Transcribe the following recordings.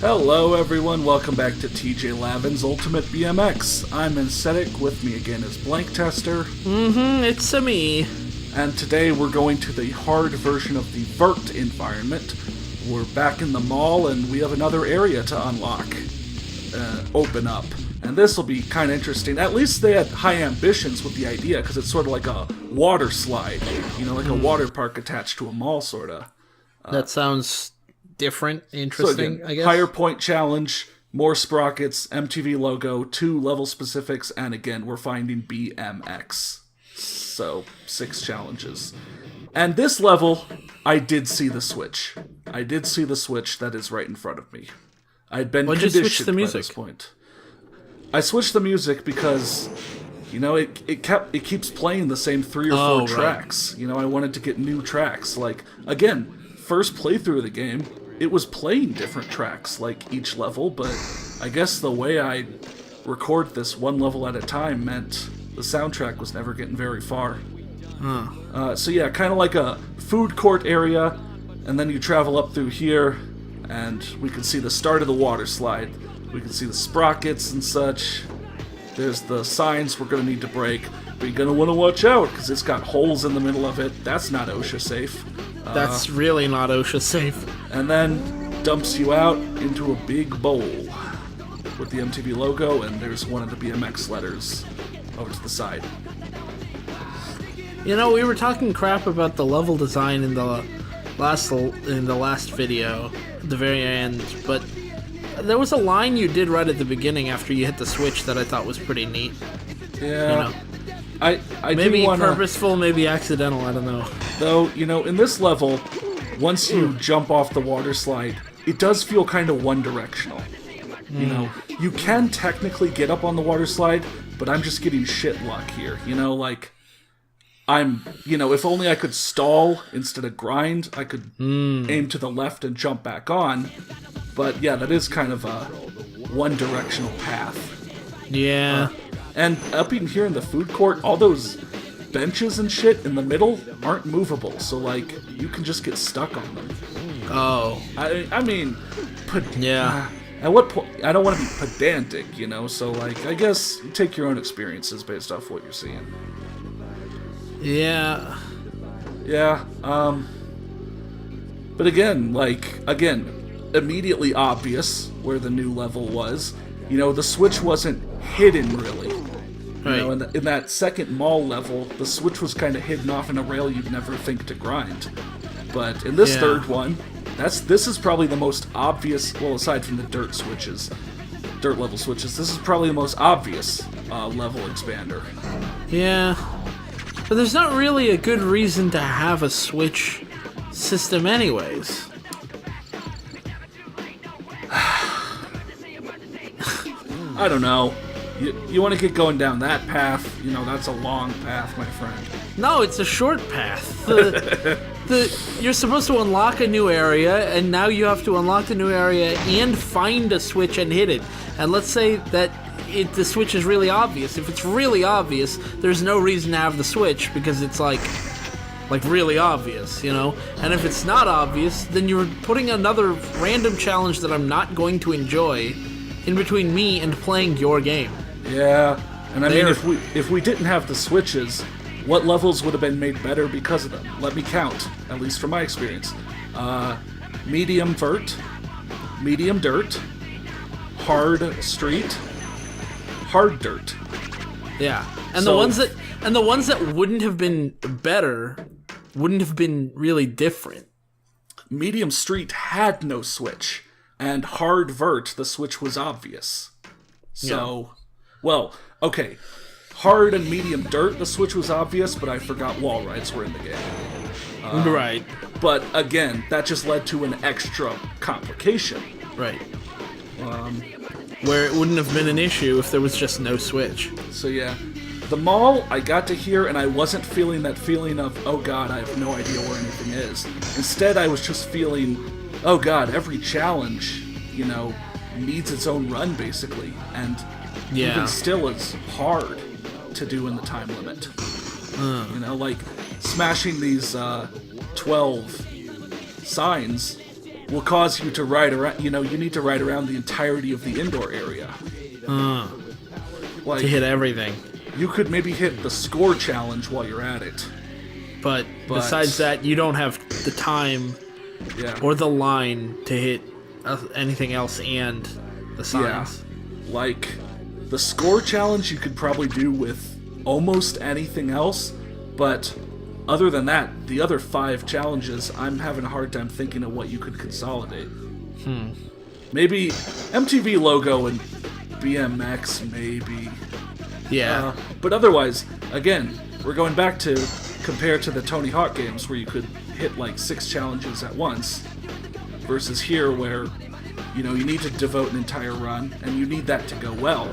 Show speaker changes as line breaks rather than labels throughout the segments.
Hello everyone, welcome back to TJ Lavin's Ultimate BMX. I'm Aesthetic, with me again is Blank Tester.
It's me.
And today we're going to the hard version of the vert environment. We're back in the mall and we have another area to unlock, open up. And this will be kind of interesting. At least they had high ambitions with the idea, because it's sort of like a water slide. You know, like a water park attached to a mall, sort of.
That sounds different, interesting,
again,
I guess.
Higher point challenge, more sprockets, MTV logo, 2 level specifics, and again, we're finding BMX. So, 6 challenges. And this level, I did see the switch. I did see the switch that is right in front of me. I'd been conditioned by this point. I switched the music because, you know, it keeps playing the same 3 or 4 tracks. Right. You know, I wanted to get new tracks. Like, again, first playthrough of the game, it was playing different tracks, like, each level, but I guess the way I record this one level at a time meant the soundtrack was never getting very far. So yeah, kind of like a food court area, and then you travel up through here, and we can see the start of the water slide. We can see the sprockets and such. There's the signs we're going to need to break, but you're going to want to watch out, because it's got holes in the middle of it. That's not OSHA safe.
That's really not OSHA safe.
And then dumps you out into a big bowl with the MTV logo, and there's one of the BMX letters over to the side.
You know, we were talking crap about the level design in the last video, at the very end, but there was a line you did right at the beginning after you hit the switch that I thought was pretty neat.
Yeah.
You know,
I
maybe
do wanna,
purposeful, maybe accidental, I don't know.
Though, you know, in this level, once you jump off the water slide, it does feel kind of one-directional. You know, you can technically get up on the water slide, but I'm just getting shit luck here. You know, like, if only I could stall instead of grind, I could aim to the left and jump back on. But yeah, that is kind of a one-directional path.
Yeah.
And up in here in the food court, all those benches and shit in the middle aren't movable, so like you can just get stuck on them.
Oh.
I mean,
yeah.
At what point? I don't want to be pedantic, you know. So like, I guess you take your own experiences based off what you're seeing.
Yeah.
Yeah. But again, immediately obvious where the new level was. You know, the switch wasn't hidden really.
Right.
You know, in that second mall level, the switch was kind of hidden off in a rail you'd never think to grind. But in this third one, this is probably the most obvious, well, aside from the dirt level switches, this is probably the most obvious level expander.
Yeah. But there's not really a good reason to have a switch system anyways.
I don't know. You want to get going down that path, you know, that's a long path, my friend.
No, it's a short path. You're supposed to unlock a new area, and now you have to unlock the new area and find a switch and hit it. And let's say that the switch is really obvious. If it's really obvious, there's no reason to have the switch, because it's like really obvious, you know? And if it's not obvious, then you're putting another random challenge that I'm not going to enjoy in between me and playing your game.
Yeah, and I mean, if we didn't have the switches, what levels would have been made better because of them? Let me count, at least from my experience. Medium vert, medium dirt, hard street, hard dirt.
Yeah, and the ones that wouldn't have been better wouldn't have been really different.
Medium street had no switch, and hard vert, the switch was obvious. So, well, okay. Hard and medium dirt, the switch was obvious, but I forgot wall rides were in the game.
Right.
But again, that just led to an extra complication.
Right. Where it wouldn't have been an issue if there was just no switch.
So yeah, the mall, I got to here and I wasn't feeling that feeling of, oh god, I have no idea where anything is. Instead, I was just feeling, oh god, every challenge, you know, needs its own run basically, and even still it's hard to do in the time limit. You know, like smashing these 12 signs will cause you to ride around. You need to ride around the entirety of the indoor area.
To hit everything.
You could maybe hit the score challenge while you're at it.
But besides that, you don't have the time or the line to hit anything else and the signs.
Yeah. Like, the score challenge you could probably do with almost anything else, but other than that, the other 5 challenges, I'm having a hard time thinking of what you could consolidate. Maybe MTV logo and BMX, maybe.
Yeah.
But otherwise, again, we're going back to compare to the Tony Hawk games where you could hit like 6 challenges at once, versus here where, you need to devote an entire run, and you need that to go well.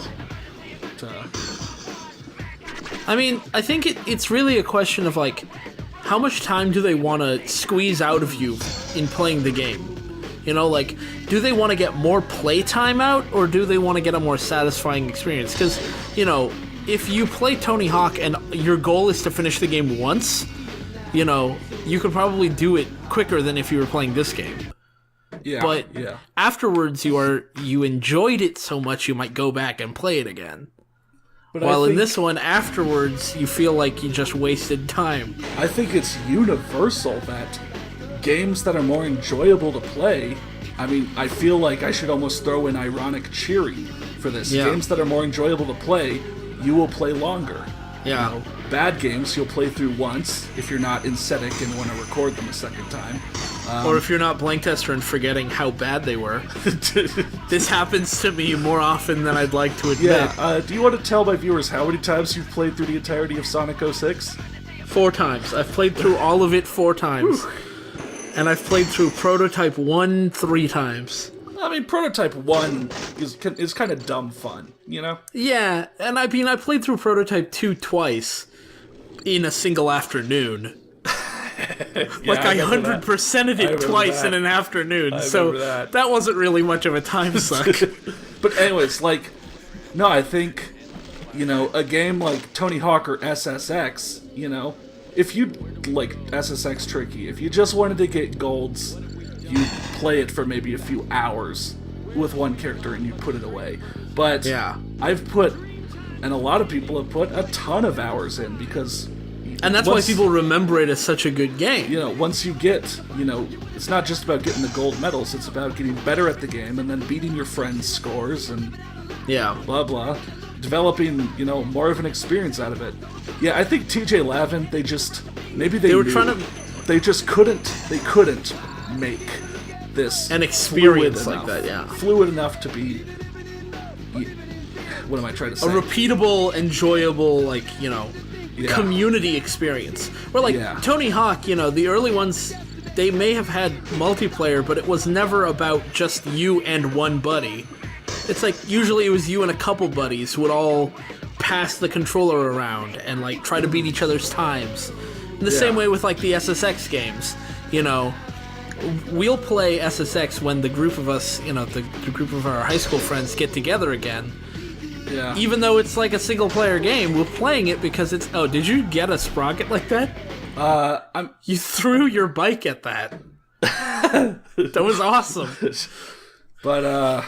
I mean, I think it's really a question of, like, how much time do they want to squeeze out of you in playing the game? Like, do they want to get more play time out, or do they want to get a more satisfying experience? Because, if you play Tony Hawk and your goal is to finish the game once, you could probably do it quicker than if you were playing this game.
Yeah,
but afterwards, you enjoyed it so much you might go back and play it again. But while in this one, afterwards, you feel like you just wasted time.
I think it's universal that games that are more enjoyable to play, I feel like I should almost throw in ironic cheering for this.
Yeah.
Games that are more enjoyable to play, you will play longer.
Yeah.
Bad games you'll play through once if you're not ascetic and want to record them a second time.
Or if you're not blank tester and forgetting how bad they were. This happens to me more often than I'd like to admit.
Yeah, do you want to tell my viewers how many times you've played through the entirety of Sonic 06?
4 times. I've played through all of it 4 times. Whew. And I've played through Prototype 1 3 times.
Prototype 1 is kind of dumb fun,
Yeah, and I played through Prototype 2 twice in a single afternoon. Like, I 100%ed it twice in an afternoon, so that wasn't really much of a time suck.
But anyways, I think, a game like Tony Hawk or SSX, if you, SSX Tricky, if you just wanted to get golds, you play it for maybe a few hours with one character and you put it away. But I've put, and a lot of people have put, a ton of hours in, because...
And that's why people remember it as such a good game.
Once you get, it's not just about getting the gold medals, it's about getting better at the game and then beating your friends' scores and blah, blah. Developing, more of an experience out of it. Yeah, I think TJ Lavin, they couldn't make this
an experience like that,
fluid enough to be, what am I trying to say?
A repeatable, enjoyable, community experience. Where, Tony Hawk, the early ones, they may have had multiplayer, but it was never about just you and one buddy. It's usually it was you and a couple buddies who would all pass the controller around and, try to beat each other's times. In the same way with, the SSX games, we'll play SSX when the group of us, the group of our high school friends get together again.
Yeah.
Even though it's a single-player game, we're playing it because it's... Oh, did you get a Sprocket like that? You threw your bike at that. That was awesome.
But,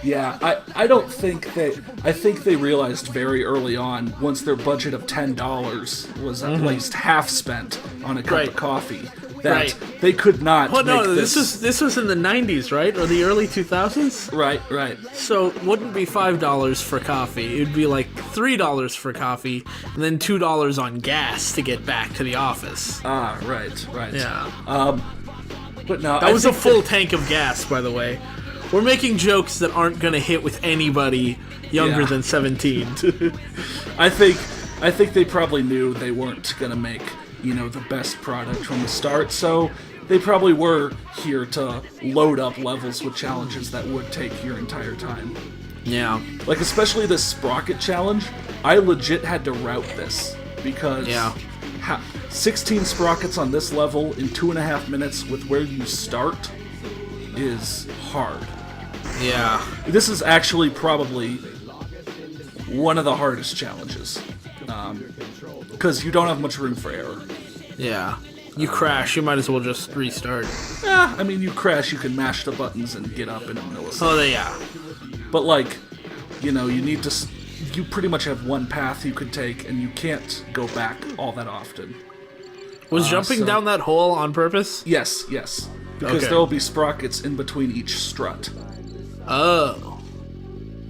I don't think I think they realized very early on, once their budget of $10 was at least half spent on a cup of coffee, that they could not
this was in the 90s, right? Or the early 2000s?
Right.
So it wouldn't be $5 for coffee. It would be $3 for coffee, and then $2 on gas to get back to the office.
Ah, right.
Yeah.
But no,
that was a full tank of gas, by the way. We're making jokes that aren't going to hit with anybody younger than 17.
I think they probably knew they weren't going to make, the best product from the start, so they probably were here to load up levels with challenges that would take your entire time.
Yeah.
Especially this Sprocket challenge, I legit had to route this, because 16 sprockets on this level in 2.5 minutes with where you start is hard.
Yeah.
This is actually probably one of the hardest challenges, because you don't have much room for error.
Yeah. You crash, you might as well just restart.
I mean, you crash, you can mash the buttons and get up in a millisecond.
Oh, yeah.
But, like, you know, you need to... You pretty much have one path you could take, and you can't go back all that often.
Was jumping down that hole on purpose?
Yes. Because there will be sprockets in between each strut.
Oh.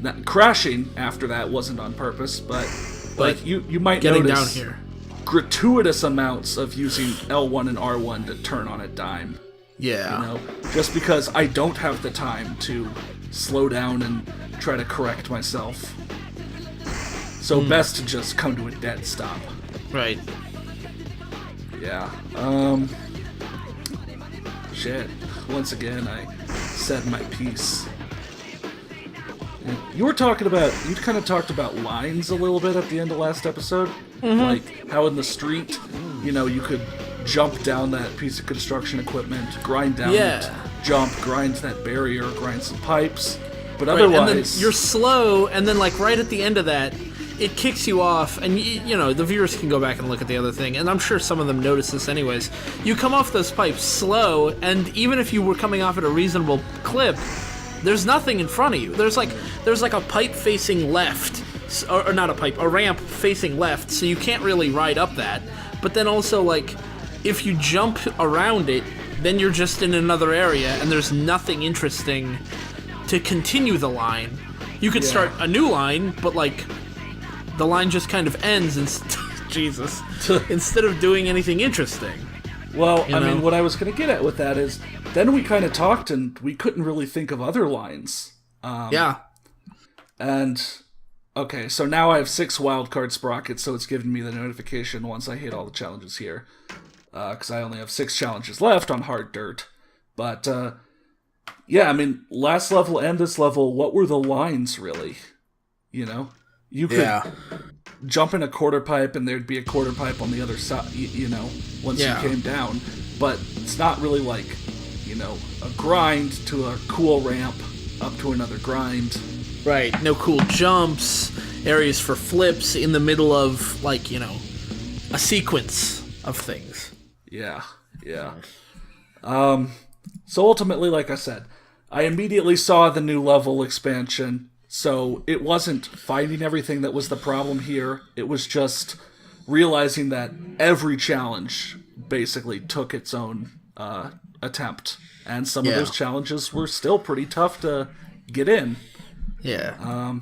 Now, crashing after that wasn't on purpose, but like you might
getting
notice
down here.
Gratuitous amounts of using L1 and R1 to turn on a dime.
Yeah.
You know, just because I don't have the time to slow down and try to correct myself. So best to just come to a dead stop.
Right.
Yeah. Shit. Once again, I said my piece. You were talking about, you kind of talked about lines a little bit at the end of last episode. Like how in the street, you know, you could jump down that piece of construction equipment, grind down it, jump, grind that barrier, grind some pipes. But otherwise...
And then you're slow, and then like right at the end of that, it kicks you off, and you know, the viewers can go back and look at the other thing, and I'm sure some of them notice this anyways. You come off those pipes slow, and even if you were coming off at a reasonable clip, there's nothing in front of you. There's like a pipe facing left, or not a pipe, a ramp facing left, so you can't really ride up that. But then also, like, if you jump around it, then you're just in another area, and there's nothing interesting to continue the line. You could start a new line, but like... the line just kind of ends instead of doing anything interesting.
Well, I mean, what I was going to get at with that is, then we kind of talked and we couldn't really think of other lines.
Yeah.
And, okay, so now I have 6 wildcard sprockets, so it's giving me the notification once I hit all the challenges here. Because I only have 6 challenges left on hard dirt. But, yeah, I mean, last level and this level, what were the lines, really? You know? You could jump in a quarter pipe and there'd be a quarter pipe on the other side, you know, once you came down. But it's not really like, you know, a grind to a cool ramp up to another grind.
Right. No cool jumps, areas for flips in the middle of, like, you know, a sequence of things.
Yeah. So ultimately, like I said, I immediately saw the new level expansion. So it wasn't finding everything that was the problem here. It was just realizing that every challenge basically took its own attempt. And some of those challenges were still pretty tough to get in.
Yeah.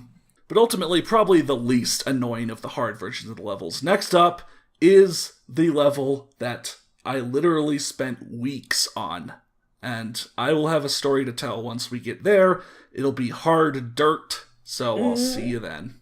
But ultimately, probably the least annoying of the hard versions of the levels. Next up is the level that I literally spent weeks on. And I will have a story to tell once we get there. It'll be hard dirt, so I'll see you then.